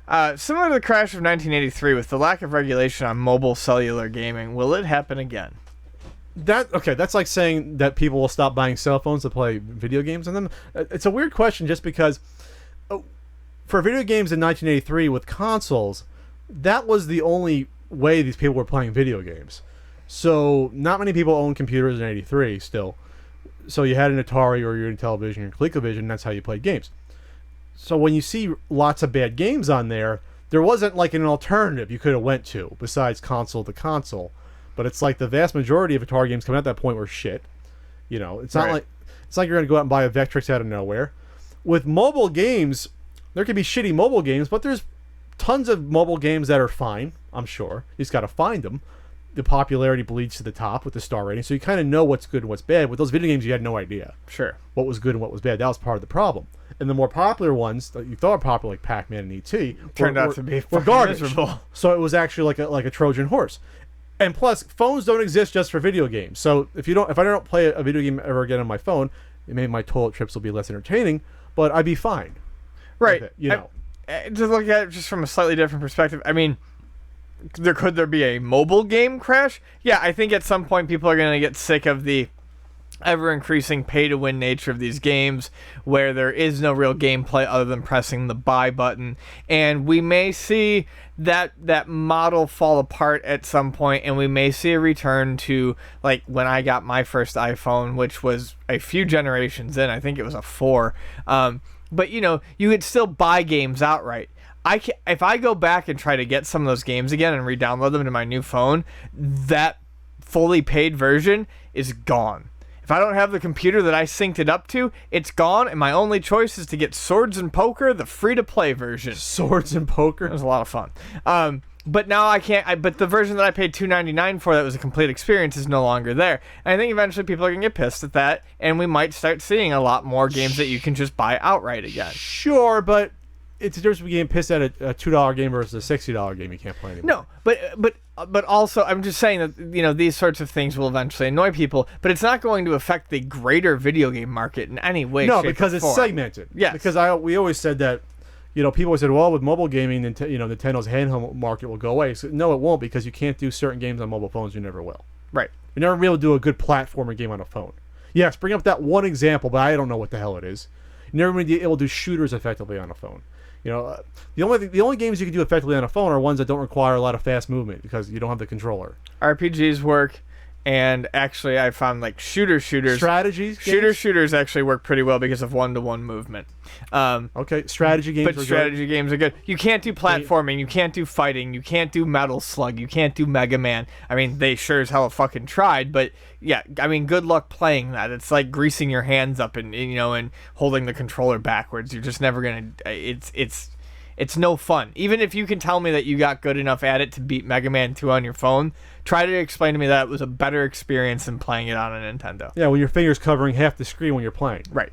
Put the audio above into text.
Similar to the crash of 1983, with the lack of regulation on mobile cellular gaming, will it happen again? That's like saying that people will stop buying cell phones to play video games on them. It's a weird question just because for video games in 1983 with consoles, that was the only way these people were playing video games. So not many people owned computers in 83 still. So you had an Atari or your Intellivision or ColecoVision, and that's how you played games. So when you see lots of bad games on there, there wasn't like an alternative you could have went to besides console to console. But it's like the vast majority of Atari games coming out at that point were shit. You know, it's not like you're going to go out and buy a Vectrex out of nowhere. With mobile games, there could be shitty mobile games, but there's tons of mobile games that are fine, I'm sure. You just got to find them. The popularity bleeds to the top with the star rating, so you kind of know what's good and what's bad. With those video games, you had no idea. Sure. What was good and what was bad. That was part of the problem. And the more popular ones that you thought were popular, like Pac-Man and E.T., turned out to be garbage. Miserable. So it was actually like a Trojan horse. And plus, phones don't exist just for video games. So if I don't play a video game ever again on my phone, maybe my toilet trips will be less entertaining, but I'd be fine. Right. It, you know. To look at it just from a slightly different perspective, I mean, could there be a mobile game crash? Yeah, I think at some point people are going to get sick of the ever-increasing pay-to-win nature of these games where there is no real gameplay other than pressing the buy button. And we may see that model fall apart at some point, and we may see a return to, like, when I got my first iPhone, which was a few generations in. I think it was a 4. But, you know, you could still buy games outright. If I go back and try to get some of those games again and re-download them to my new phone, that fully paid version is gone. If I don't have the computer that I synced it up to, it's gone, and my only choice is to get Swords and Poker, the free-to-play version. Swords and Poker? It was a lot of fun. But now I can't. But the version that I paid $2.99 for, that was a complete experience, is no longer there. And I think eventually people are gonna get pissed at that, and we might start seeing a lot more games that you can just buy outright again. Sure, but it's a difference between getting pissed at a $2 game versus a $60 game you can't play anymore. No, but also I'm just saying that, you know, these sorts of things will eventually annoy people, but it's not going to affect the greater video game market in any way. No, shape, because or it's form. segmented. Yes. Because we always said that, you know, people always said, well, with mobile gaming, Nintendo's handheld market will go away. So, no, it won't, because you can't do certain games on mobile phones. You never will. Right. You're never be able to do a good platformer game on a phone. Yes, bring up that one example, but I don't know what the hell it is. You're never going to be able to do shooters effectively on a phone. You know, the only games you can do effectively on a phone are ones that don't require a lot of fast movement because you don't have the controller. RPGs work, and actually I found like shooters strategies shooters actually work pretty well because of one-to-one movement. Okay, strategy games. But strategy games are good. You can't do platforming, you can't do fighting, you can't do Metal Slug, you can't do Mega Man. I mean, they sure as hell fucking tried, but yeah, I mean, good luck playing that. It's like greasing your hands up and you know, and holding the controller backwards. You're just never gonna. It's no fun. Even if you can tell me that you got good enough at it to beat Mega Man 2 on your phone, try to explain to me that it was a better experience than playing it on a Nintendo. Yeah, when your finger's covering half the screen when you're playing. Right.